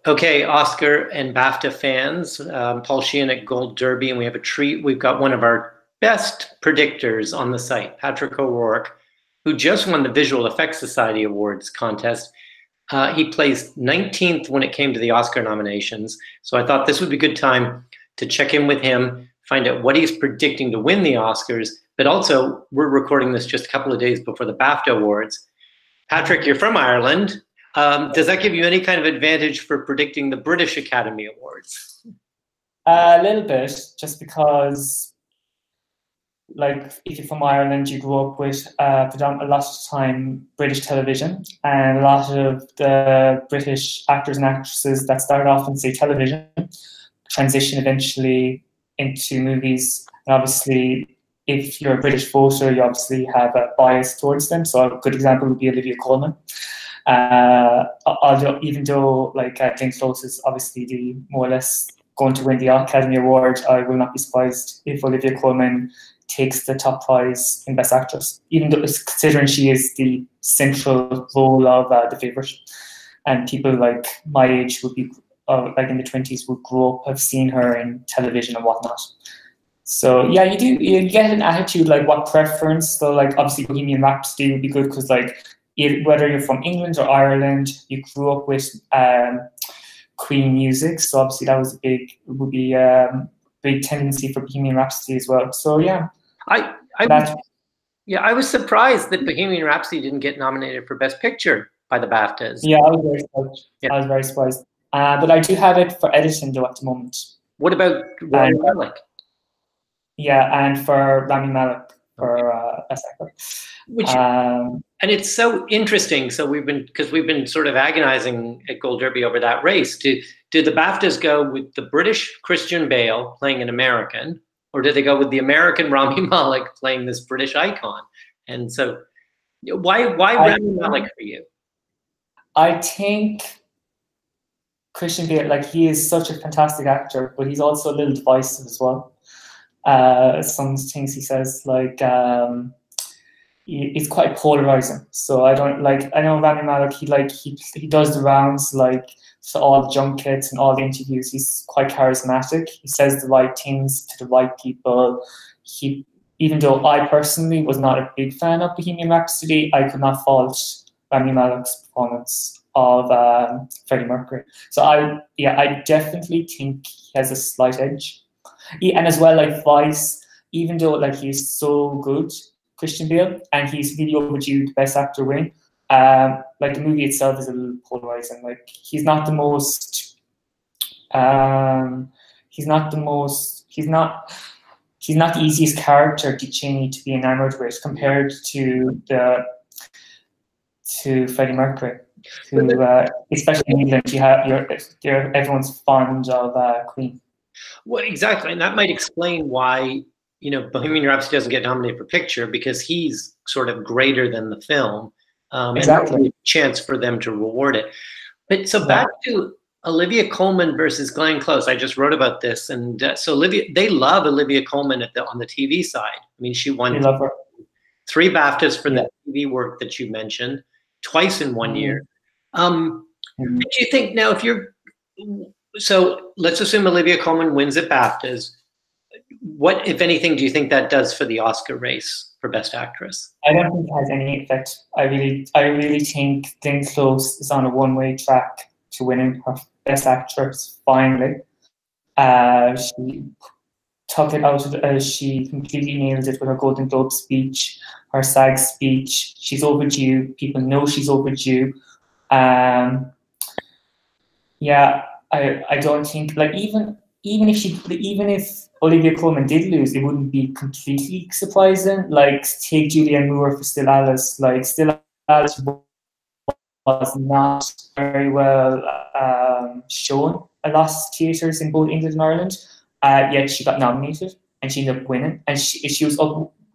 Okay, Oscar and BAFTA fans, Paul Sheehan at Gold Derby, and we have a treat. We've got one of our best predictors on the site, Patrick O'Rourke, who just won the Visual Effects Society Awards contest. He placed 19th when it came to the Oscar nominations. So I thought this would be a good time to check in with him, find out what he's predicting to win the Oscars. But also, we're recording this just a couple of days before the BAFTA Awards. Patrick, you're from Ireland. Does that give you any kind of advantage for predicting the British Academy Awards? A little bit, just because, like, if you're from Ireland, you grew up with a lot of time British television, and a lot of the British actors and actresses that started off in, say, television transition eventually into movies. And obviously, if you're a British voter, you obviously have a bias towards them. So a good example would be Olivia Colman. Even though Glenn Close is obviously the more or less going to win the Academy Award, I will not be surprised if Olivia Colman takes the top prize in Best Actress, even though considering she is the central role of the favourite, and people like my age would be like in the 20s would grow up, have seen her in television and whatnot. So yeah, you get an attitude like what preference. So like obviously Bohemian Rhapsody would be good because whether you're from England or Ireland, you grew up with Queen music, so obviously that was would be a big tendency for Bohemian Rhapsody as well. So yeah, I was surprised that Bohemian Rhapsody didn't get nominated for Best Picture by the BAFTAs. Yeah, I was very surprised. Yeah. I was very surprised. But I do have it for editing though at the moment. What about Rami Malek? Yeah, and for Rami Malek for Best Actor. And it's so interesting. So we've been sort of agonizing at Gold Derby over that race. Did the BAFTAs go with the British Christian Bale playing an American, or did they go with the American Rami Malek playing this British icon? And so, why Rami Malek for you? I think Christian Bale, he is such a fantastic actor, but he's also a little divisive as well. Some things he says, it's quite polarizing. So I know Rami Malek, he does the rounds, so all the junkets and all the interviews. He's quite charismatic. He says the right things to the right people. Even though I personally was not a big fan of Bohemian Rhapsody, I could not fault Rami Malek's performance of Freddie Mercury. So I definitely think he has a slight edge. And as well, Vice, even though he's so good, Christian Bale, and he's really overdue the Best Actor win. The movie itself is a little polarizing. He's not the easiest character to be enamored with compared to Freddie Mercury, who especially in England, everyone's fond of Queen. Well, exactly, and that might explain why Bohemian Rhapsody doesn't get nominated for picture, because he's sort of greater than the film. Exactly. And a chance for them to reward it. But so back to Olivia Colman versus Glenn Close. I just wrote about this, and so they love Olivia Colman on the TV side. I mean, she won 3 BAFTAs for the TV work that you mentioned, twice in one year. Do you think now, so let's assume Olivia Colman wins at BAFTAs. What, if anything, do you think that does for the Oscar race for Best Actress? I don't think it has any effect. I really think Glenn Close is on a one-way track to winning her Best Actress finally. She took it out. She completely nailed it with her Golden Globe speech, her SAG speech. She's overdue. People know she's overdue. Yeah, I don't think even if Olivia Colman did lose, it wouldn't be completely surprising. Take Julianne Moore for Still Alice. Still Alice was not very well shown at lots of theatres in both England and Ireland. Yet she got nominated and she ended up winning. And she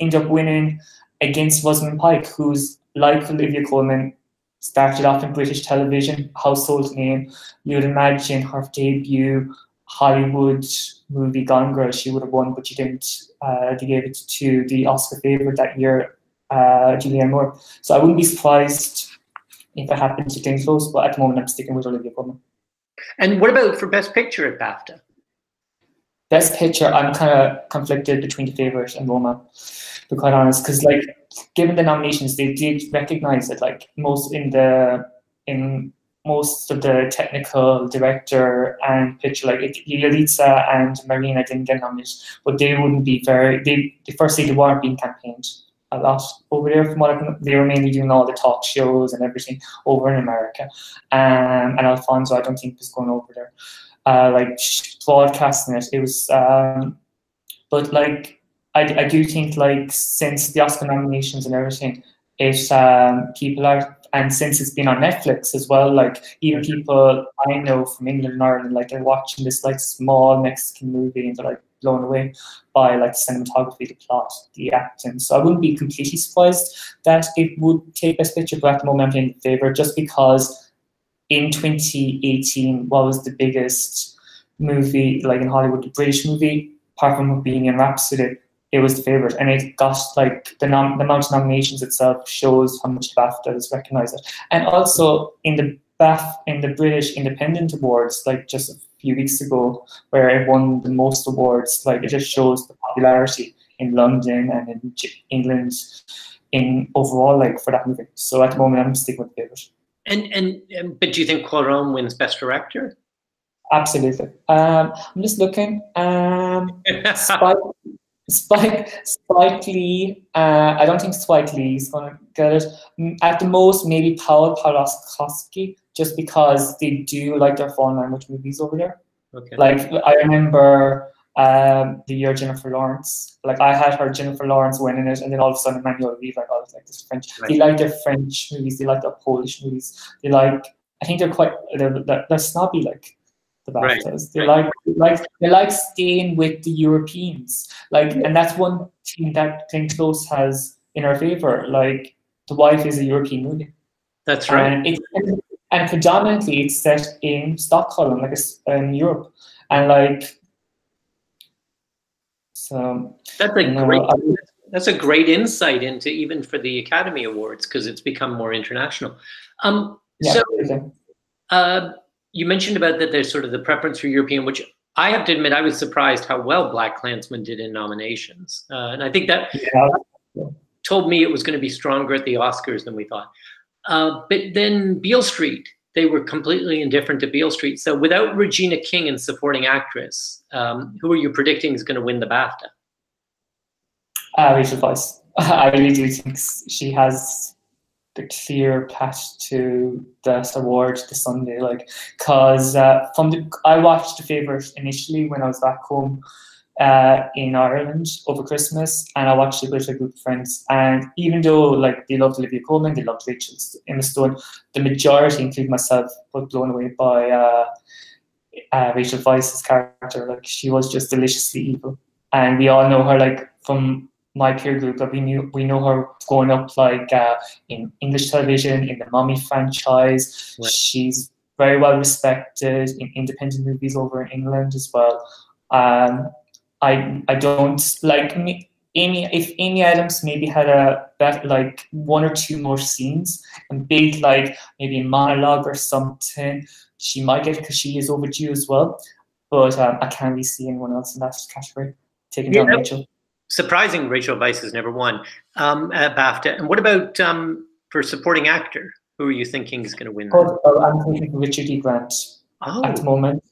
ended up winning against Rosamund Pike, who's like Olivia Colman, started off in British television, household name. You would imagine her debut Hollywood movie Gone Girl, she would have won, but she didn't. They gave it to the Oscar favourite that year, Julianne Moore. So I wouldn't be surprised if it happened to Glenn Close, but at the moment I'm sticking with Olivia Colman. And what about for Best Picture at BAFTA? Best Picture, I'm kind of conflicted between The Favourite and Roma, to be quite honest, because like given the nominations, they did recognize it. Like in most of the technical director and picture, like Yalitza and Marina didn't get nominated, but they wouldn't be firstly they weren't being campaigned a lot over there. From what I can, they were mainly doing all the talk shows and everything over in America, and Alfonso I don't think was going over there. Like broadcasting it. It was, but like I do think like since the Oscar nominations and everything, people are, and since it's been on Netflix as well, like even people I know from England and Ireland, like they're watching this like small Mexican movie and they're like blown away by like the cinematography, the plot, the acting. So I wouldn't be completely surprised that it would take Best Picture, but at the moment I'm in favour just because. In 2018, what was the biggest movie like in Hollywood? The British movie, apart from Bohemian Rhapsody, it was The Favourite, and it got like the amount of nominations itself shows how much BAFTA has recognised it. And also in the British Independent Awards, like just a few weeks ago, where it won the most awards, like it just shows the popularity in London and in England in overall, like for that movie. So at the moment, I'm sticking with The Favourite. But do you think Cuarón wins Best Director? Absolutely. I'm just looking. Spike Lee. I don't think Spike Lee is going to get it. At the most, maybe Paul Pawlikowski, just because they do like their foreign language movies over there. Okay. Like I remember the year Jennifer Lawrence. Like I had her Jennifer Lawrence winning it, and then all of a sudden Emmanuel Levy like, oh, it's like this French. Right. They like their French movies. They like their Polish movies. They like. I think they're snobby like the BAFTAs. Right. They like staying with the Europeans. Like, and that's one thing that Glenn Close has in her favor. Like, The Wife is a European movie. That's right. And predominantly it's set in Stockholm, like in Europe, and like. So that's a great insight into even for the Academy Awards because it's become more international. Yeah, so you mentioned about that there's sort of the preference for European, which I have to admit I was surprised how well BlacKkKlansman did in nominations, and I think that told me it was going to be stronger at the Oscars than we thought. But then Beale Street, they were completely indifferent to Beale Street. So without Regina King in supporting actress, who are you predicting is going to win the BAFTA? Rachel Weisz. I really do think she has the clear path to that award this Sunday. Like, cause I watched The Favourite initially when I was back home in Ireland over Christmas, and I watched it with a group of friends. And even though like they loved Olivia Colman, they loved Emma Stone, the majority, including myself, was blown away by Rachel Weisz's character. Like she was just deliciously evil, and we all know her like from my peer group. That we know her growing up like in English television, in the Mommy franchise. Right. She's very well respected in independent movies over in England as well. I don't like if Amy Adams maybe had like one or two more scenes and big like maybe a monologue or something, she might get it because she is overdue as well. But I can't really see anyone else in that category taking down Rachel. Surprising, Rachel Weisz has never won at BAFTA. And what about for supporting actor? Who are you thinking is going to win? I'm thinking Richard E. Grant at the moment.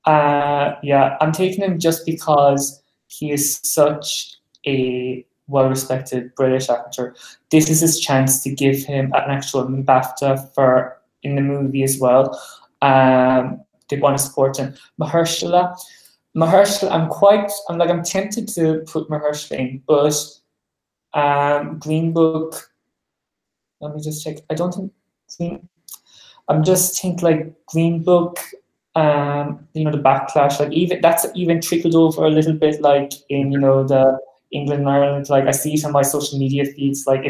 Yeah, I'm taking him just because he is such a well-respected British actor. This is his chance to give him an actual BAFTA for in the movie as well. They want to support him. Mahershala, I'm tempted to put Mahershala in, but Green Book. Let me just check. I don't think. I'm just think like Green Book. The backlash, like that's even trickled over a little bit, like in the England and Ireland. Like I see it on my social media feeds. Like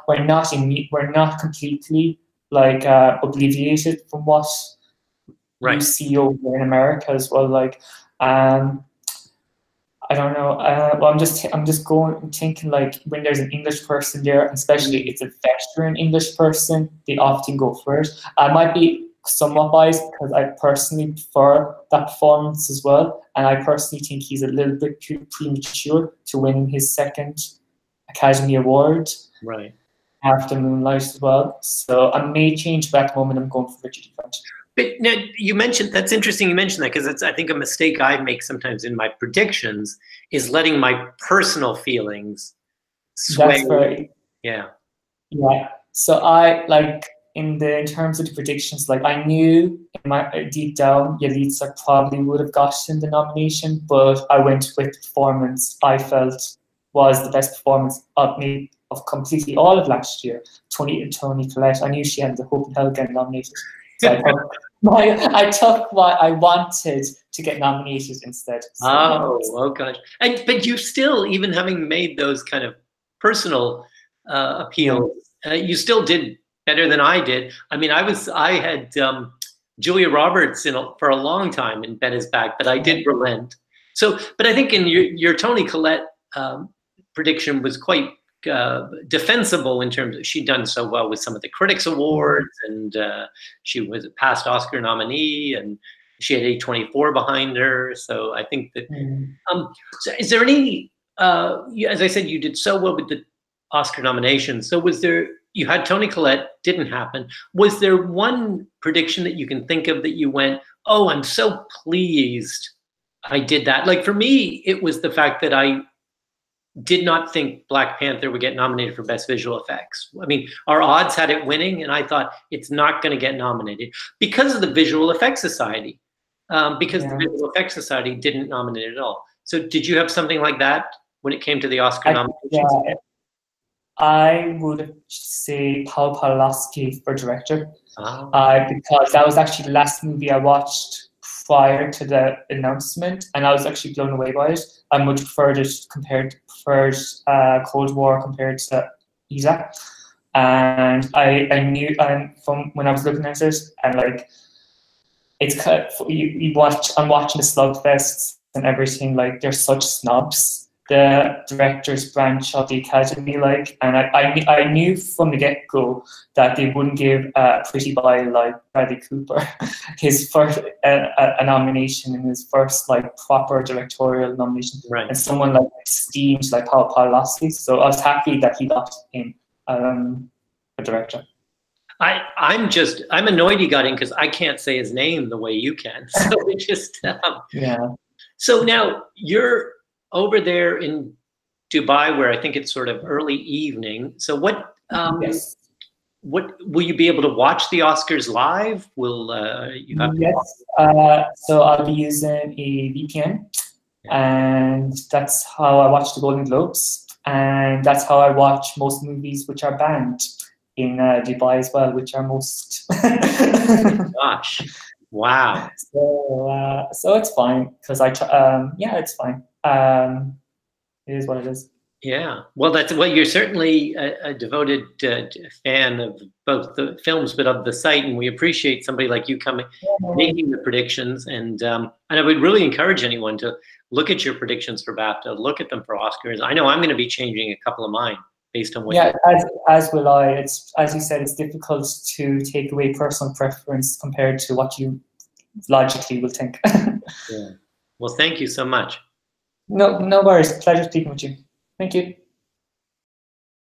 we're not completely like obliviated from what you see over in America as well. Like I don't know. Well, I'm just thinking like when there's an English person there, especially it's a veteran English person, they often go for it. I might be somewhat biased because I personally prefer that performance as well, and I personally think he's a little bit premature to win his second Academy Award. Right. After Moonlight as well. So I may change, but at the moment I'm going for Richard E. Grant. But now, you mentioned, that's interesting you mentioned that, because it's, I think, a mistake I make sometimes in my predictions is letting my personal feelings sway. That's very, yeah. So I like in terms of the predictions, like I knew in my deep down Yalitza probably would have gotten the nomination, but I went with the performance I felt was the best performance of completely all of last year. Toni Collette. I knew she had the hope in hell getting nominated. So I took what I wanted to get nominated instead. So, oh gosh. But you still, even having made those kind of personal appeals, you still did better than I did. I mean, I had Julia Roberts for a long time in Bet Is Back, but I did relent. So, but I think in your Toni Collette prediction was quite defensible in terms of she'd done so well with some of the Critics Awards, and she was a past Oscar nominee, and she had A24 behind her. So I think that, so is there any, as I said, you did so well with the Oscar nominations. So was there, you had Toni Collette, didn't happen. Was there one prediction that you can think of that you went, oh, I'm so pleased I did that? Like for me, it was the fact that I did not think Black Panther would get nominated for Best Visual Effects. I mean, our odds had it winning, and I thought it's not going to get nominated because of the Visual Effects Society, because the Visual Effects Society didn't nominate it at all. So did you have something like that when it came to the Oscar nominations? Yeah, I would say Paul Pawlowski for director, because that was actually the last movie I watched prior to the announcement, and I was actually blown away by it. I much preferred Cold War compared to Isa, and I knew from when I was looking at it, and like it's kind of, I'm watching the slugfests and everything, like they're such snobs, the director's branch of the Academy, like, and I knew from the get-go that they wouldn't give a pretty boy like Bradley Cooper his first a nomination in his first like proper directorial nomination, and someone like esteemed like Paul Pawlowski. So I was happy that he got in a director. I'm annoyed he got in because I can't say his name the way you can. So it just So now you're over there in Dubai, where I think it's sort of early evening. So what will you be able to watch the Oscars live? Will you have so I'll be using a VPN, and that's how I watch the Golden Globes, and that's how I watch most movies which are banned in Dubai as well, which are most. Gosh, wow. So it's fine because it's fine. It is what it is. Yeah, well, you're certainly a devoted fan of both the films, but of the site, and we appreciate somebody like you coming, making the predictions, and I would really encourage anyone to look at your predictions for BAFTA, look at them for Oscars. I know I'm going to be changing a couple of mine based on what. Yeah, as will I. It's, as you said, it's difficult to take away personal preference compared to what you logically will think. Yeah. Well, thank you so much. No worries. Pleasure speaking with you. Thank you.